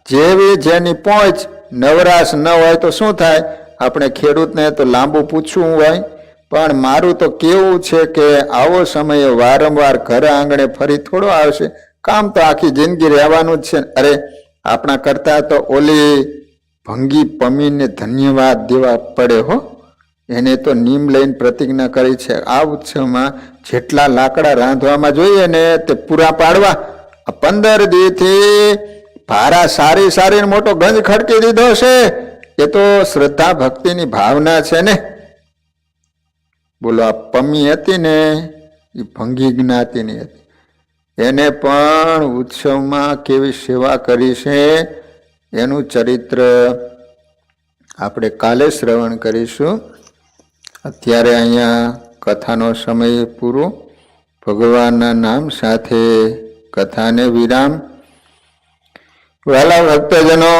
જેવી જેની પહોંચ. નવરાશ ન હોય તો શું થાય? આપણે ખેડૂતને તો લાંબુ પૂછવું હોય. પણ મારું તો કેવું છે કે આવો સમય વારંવાર ઘર આંગણે ફરી થોડો આવશે. કામ તો આખી જિંદગી રહેવાનું જ છે. અરે આપણા કરતા તો ઓલી ભંગી પમીને ધન્યવાદ દેવા પડે હો. એને તો નીમ લઈને પ્રતિજ્ઞા કરી છે આ ઉત્સવમાં જેટલા લાકડા રાંધવામાં જોઈએ ને તે પૂરા પાડવા. 15 દીથી ભારા સારી સારી મોટો ગંજ ખડકી દીધો છે. એ તો શ્રદ્ધા ભક્તિની ભાવના છે ને. બોલો, આ પમી હતી ને એ ભંગી જ્ઞાતિની હતી. એને પણ ઉત્સવમાં કેવી સેવા કરી છે એનું ચરિત્ર આપણે કાલે શ્રવણ કરીશું. અત્યારે અહીંયા કથાનો સમય પૂરો. ભગવાનના નામ સાથે કથાને વિરામ. વહાલા ભક્તજનો,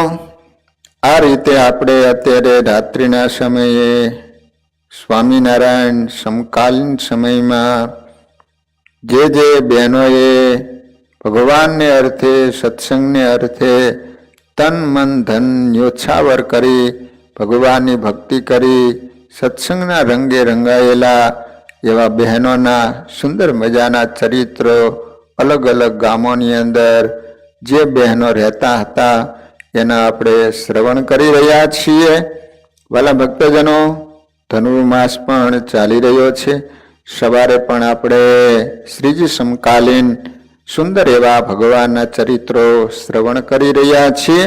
આ રીતે આપણે અત્યારે રાત્રિના સમયે સ્વામિનારાયણ સમકાલીન સમયમાં જે બહેનોએ ભગવાનને અર્થે સત્સંગને અર્થે તન મન ધન ન્યોછાવર કરી ભગવાનની ભક્તિ કરી સત્સંગના રંગે રંગાયેલા એવા બહેનોના સુંદર મજાના ચરિત્રો અલગ અલગ ગામોની અંદર જે બહેનો રહેતા હતા એના આપણે શ્રવણ કરી રહ્યા છીએ. વાલા ભક્તજનો, ધનુર્માસ પણ ચાલી રહ્યો છે. સવારે પણ આપણે શ્રીજી સમકાલીન સુંદર એવા ભગવાનના ચરિત્રો શ્રવણ કરી રહ્યા છીએ.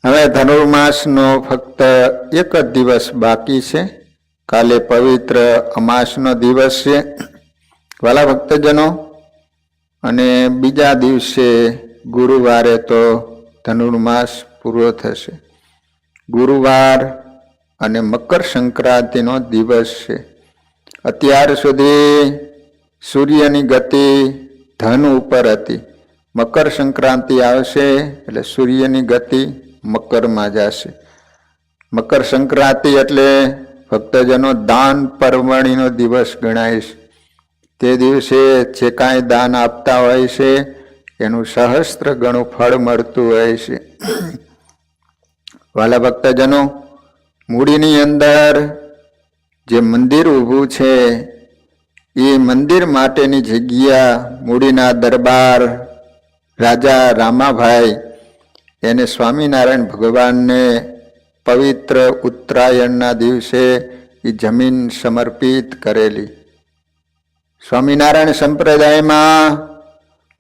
હવે ધનુર્માસનો ફક્ત 1 જ દિવસ બાકી છે. કાલે પવિત્ર અમાસનો દિવસ છે વાલા ભક્તજનો, અને બીજા દિવસે ગુરુવારે તો ધનુર્માસ પૂરો થશે. ગુરુવાર અને મકર સંક્રાંતિનો દિવસ છે. અત્યાર સુધી સૂર્યની ગતિ ધન ઉપર હતી. મકર સંક્રાંતિ આવશે એટલે સૂર્યની ગતિ મકરમાં જશે. મકર સંક્રાંતિ એટલે ભક્તજનો દાન પરવણીનો દિવસ ગણાય છે. તે દિવસે જે કાંઈ દાન આપતા હોય છે એનું સહસ્ત્ર ગણું ફળ મળતું હોય છે. વાલા ભક્તજનો, મૂડીની અંદર જે મંદિર ઊભું છે એ મંદિર માટેની જગ્યા મૂડીના દરબાર રાજા રામાભાઈ એને સ્વામિનારાયણ ભગવાનને પવિત્ર ઉત્તરાયણના દિવસે એ જમીન સમર્પિત કરેલી. સ્વામિનારાયણ સંપ્રદાયમાં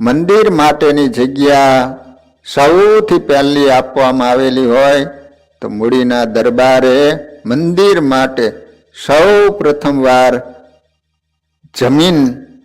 મંદિર માટેની જગ્યા સૌથી પહેલી આપવામાં આવેલી હોય તો મૂડીના દરબારે મંદિર માટે સૌ પ્રથમવાર જમીન